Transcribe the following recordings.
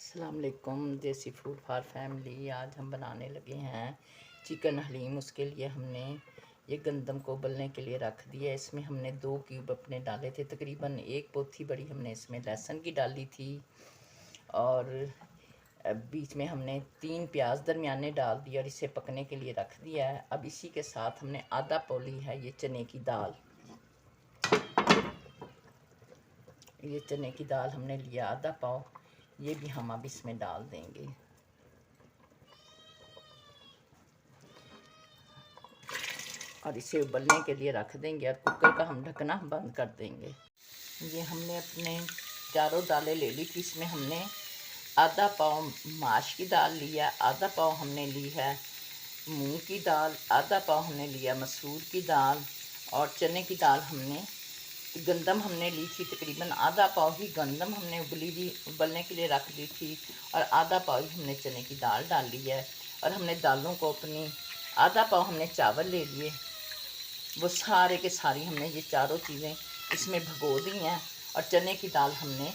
अस्सलाम वालेकुम। देसी फूड फॉर फैमिली। आज हम बनाने लगे हैं चिकन हलीम। उसके लिए हमने ये गंदम को उबलने के लिए रख दिया। इसमें हमने 2 क्यूब अपने डाले थे। तकरीबन 1 पोथी बड़ी हमने इसमें लहसुन की डाली थी और बीच में हमने 3 प्याज दरमियाने डाल दिए और इसे पकने के लिए रख दिया है। अब इसी के साथ हमने आधा पाव ली है ये चने की दाल। ये चने की दाल हमने लिया आधा पाव। ये भी हम अब इसमें डाल देंगे और इसे उबलने के लिए रख देंगे और कुकर का हम ढकना बंद कर देंगे। ये हमने अपने चारों दालें ले ली थी। इसमें हमने आधा पाव माश की दाल लिया, आधा पाव हमने ली है मूंग की दाल, आधा पाव हमने लिया मसूर की दाल और चने की दाल हमने गंदम हमने ली थी। तकरीबन आधा पाव ही गंदम हमने उबलने के लिए रख दी थी और आधा पाव ही हमने चने की दाल डाल ली है। और हमने दालों को अपनी आधा पाव हमने चावल ले लिए, वो सारे के सारी हमने ये चारों चीज़ें इसमें भगो दी हैं और चने की दाल हमने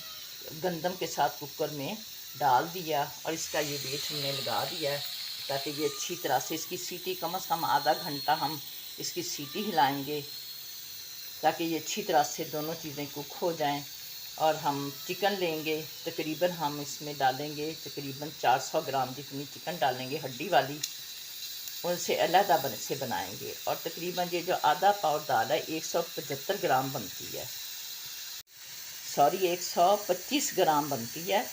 गंदम के साथ कुकर में डाल दिया और इसका ये वेट हमने लगा दिया है ताकि ये अच्छी तरह से इसकी सीटी कम से कम आधा घंटा हम इसकी सीटी हिलाएंगे ताकि ये अच्छी तरह से दोनों चीज़ें कुक हो जाएं। और हम चिकन लेंगे, तकरीबन हम इसमें डालेंगे तकरीबन 400 ग्राम जितनी चिकन डालेंगे हड्डी वाली, उनसे अलहदा से बनाएंगे। और तकरीबन ये जो आधा पाव दाल है 175 ग्राम बनती है, सॉरी 125 ग्राम बनती है,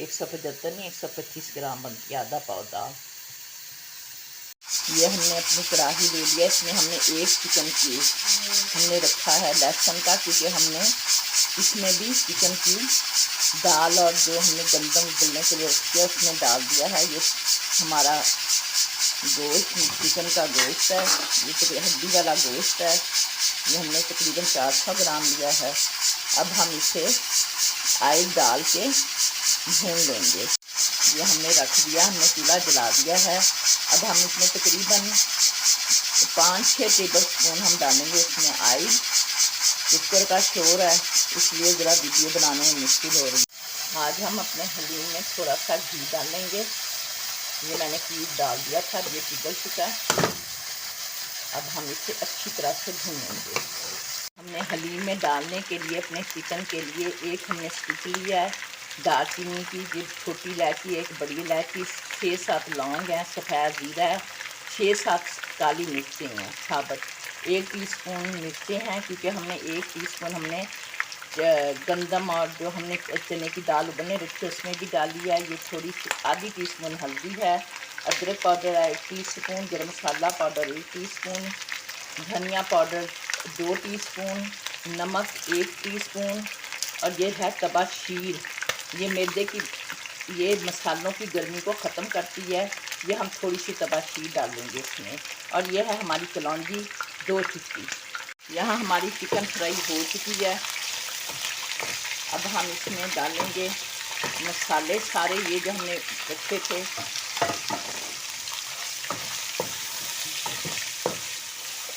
175 नहीं 125 ग्राम बनती है आधा पाव दाल। ये हमने अपनी कढ़ाई ले लिया। इसमें हमने 1 चिकन पीस हमने रखा है लहसुन का, क्योंकि हमने इसमें भी चिकन की दाल और जो हमने गंदम उबलने के लिए रख दिया उसमें डाल दिया है। ये हमारा गोश्त चिकन का गोश्त है, ये हड्डी वाला गोश्त है। ये हमने तकरीबन 400 ग्राम लिया है। अब हम इसे ऑयल डाल के भून लेंगे। ये हमने रख दिया, हमने चूल्हा जला दिया है। अब हम इसमें तकरीबन 5-6 टेबल स्पून हम डालेंगे इसमें ऑयल। कुकर का शोर है इसलिए ज़रा वीडियो बनाने में मुश्किल हो रही है। आज हम अपने हलीम में थोड़ा सा घी डालेंगे। ये मैंने क्यूब डाल दिया था, ये पिघल चुका है। अब हम इसे अच्छी तरह से भूनेंगे। हमने हलीम में डालने के लिए अपने चिकन के लिए एक हमने स्टिक लिया है दालचीनी की, ये छोटी इलायची, एक बड़ी इलायची, 6-7 लौंग हैं, सफ़ेद ज़ीरा है, 6-7 काली मिर्चें हैं साबुत, 1 टीस्पून मिर्चें हैं क्योंकि हमने 1 टीस्पून हमने गंदम और जो हमने चने की दाल उबलने रखी उसमें भी डाली है। ये थोड़ी सी आधी टीस्पून हल्दी है, अदरक पाउडर है 1 टीस्पून, गरम मसाला पाउडर 1 टीस्पून, धनिया पाउडर 2 टीस्पून, नमक 1 टीस्पून और ये है तबाशीर। ये मैदे की ये मसालों की गर्मी को ख़त्म करती है। ये हम थोड़ी सी तबाशीर डालेंगे इसमें। और ये है हमारी कलौंजी 2 चुटकी। यहाँ हमारी चिकन फ्राई हो चुकी है। अब हम इसमें डालेंगे मसाले सारे ये जो हमने रखे थे।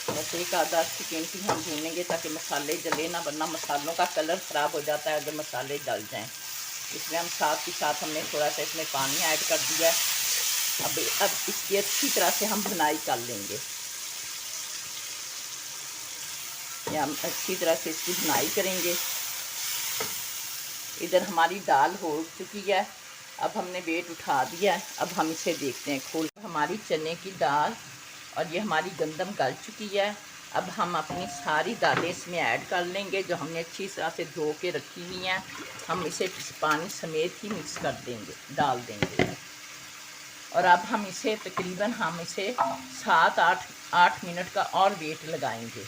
बस 1 आधा सेकेंड ही हम भूनेंगे ताकि मसाले जले ना, वरना मसालों का कलर ख़राब हो जाता है अगर मसाले जल जाएं। इसमें हम साथ के साथ हमने थोड़ा सा इसमें पानी ऐड कर दिया। अब इसकी अच्छी तरह से हम भुनाई कर लेंगे। या हम अच्छी तरह से इसकी भुनाई करेंगे। इधर हमारी दाल हो चुकी है। अब हमने वेट उठा दिया है। अब हम इसे देखते हैं खोल। हमारी चने की दाल और ये हमारी गंदम गल चुकी है। अब हम अपनी सारी दालें इसमें ऐड कर लेंगे जो हमने अच्छी तरह से धो के रखी हुई हैं। हम इसे पानी समेत ही मिक्स कर देंगे, डाल देंगे। और अब हम इसे तकरीबन हम इसे 7-8 मिनट का और वेट लगाएंगे।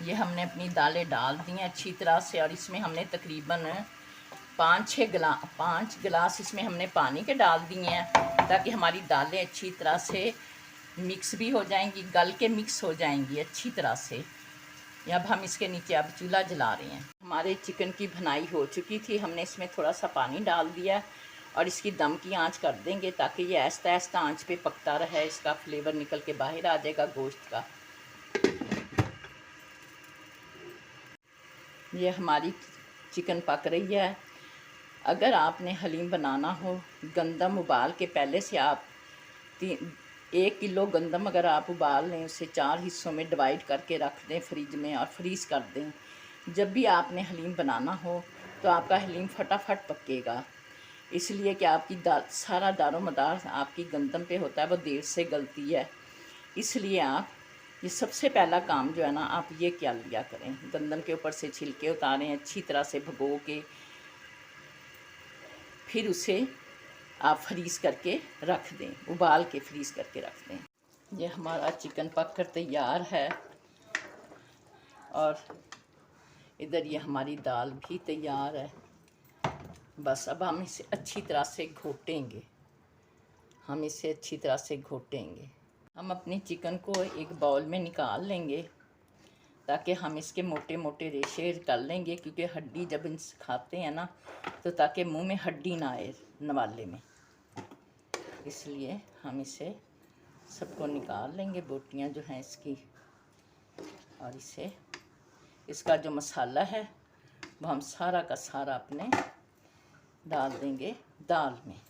ये हमने अपनी दालें डाल दी हैं अच्छी तरह से और इसमें हमने तकरीबन 5 गिलास इसमें हमने पानी के डाल दिए हैं ताकि हमारी दालें अच्छी तरह से मिक्स भी हो जाएंगी, गल के मिक्स हो जाएंगी अच्छी तरह से। अब हम इसके नीचे अब चूल्हा जला रहे हैं। हमारे चिकन की भुनाई हो चुकी थी। हमने इसमें थोड़ा सा पानी डाल दिया और इसकी दम की आंच कर देंगे ताकि ये आहिस्ता आहिस्ता आंच पे पकता रहे, इसका फ्लेवर निकल के बाहर आ जाएगा गोश्त का। ये हमारी चिकन पक रही है। अगर आपने हलीम बनाना हो, गंदम उबाल के पहले से आप 1 किलो गंदम अगर आप उबाल लें, उसे 4 हिस्सों में डिवाइड करके रख दें फ्रिज में और फ्रीज़ कर दें। जब भी आपने हलीम बनाना हो तो आपका हलीम फटाफट पकेगा, इसलिए कि आपकी सारा दारोमदार आपकी गंदम पे होता है, वो देर से गलती है। इसलिए आप ये सबसे पहला काम जो है ना, आप ये क्या लिया करें, गंदम के ऊपर से छिलके उतारें, अच्छी तरह से भगो के फिर उसे आप फ्रीज़ करके रख दें, उबाल के फ्रीज़ करके रख दें। ये हमारा चिकन पक कर तैयार है और इधर ये हमारी दाल भी तैयार है। बस अब हम इसे अच्छी तरह से घोटेंगे, हम अपनी चिकन को एक बाउल में निकाल लेंगे ताकि हम इसके मोटे मोटे रेशे कर लेंगे, क्योंकि हड्डी जब इनसे खाते हैं ना तो ताकि मुंह में हड्डी ना आए नवाले में, इसलिए हम इसे सबको निकाल लेंगे, बोटियां जो हैं इसकी। और इसका जो मसाला है वो हम सारा का सारा अपने डाल देंगे दाल में।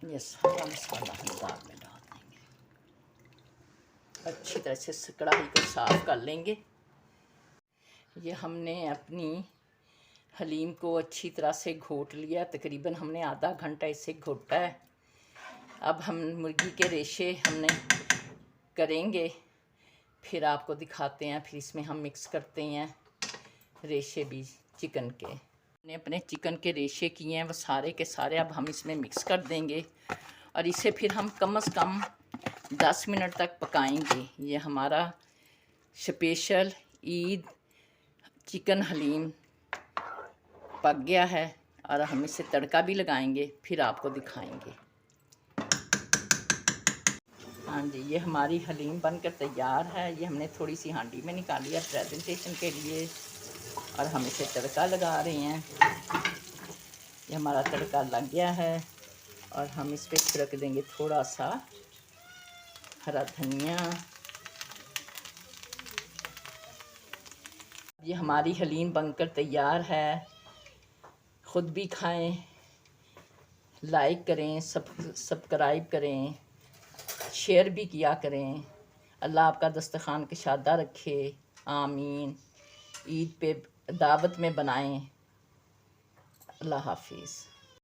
ये सारा मसाला हम दाल में डाल देंगे। अच्छी तरह से कढ़ाई को साफ कर लेंगे। ये हमने अपनी हलीम को अच्छी तरह से घोट लिया, तकरीबन हमने आधा घंटा इसे घोटा है। अब हम मुर्गी के रेशे हमने करेंगे, फिर आपको दिखाते हैं, फिर इसमें हम मिक्स करते हैं रेशे भी चिकन के। हमने अपने चिकन के रेशे किए हैं, वो सारे के सारे अब हम इसमें मिक्स कर देंगे और इसे फिर हम कम से कम 10 मिनट तक पकाएंगे। ये हमारा स्पेशल ईद चिकन हलीम पक गया है और हम इसे तड़का भी लगाएंगे, फिर आपको दिखाएंगे। हाँ जी, ये हमारी हलीम बनकर तैयार है। ये हमने थोड़ी सी हांडी में निकाली है प्रेजेंटेशन के लिए और हम इसे तड़का लगा रहे हैं। ये हमारा तड़का लग गया है और हम इस पर छिड़क देंगे थोड़ा सा हरा धनिया। ये हमारी हलीम बनकर तैयार है। ख़ुद भी खाएं, लाइक करें, सब्सक्राइब करें, शेयर भी किया करें। अल्लाह आपका दस्तरखान कुशादा रखे, आमीन। ईद पे दावत में बनाएं। अल्लाह हाफिज़।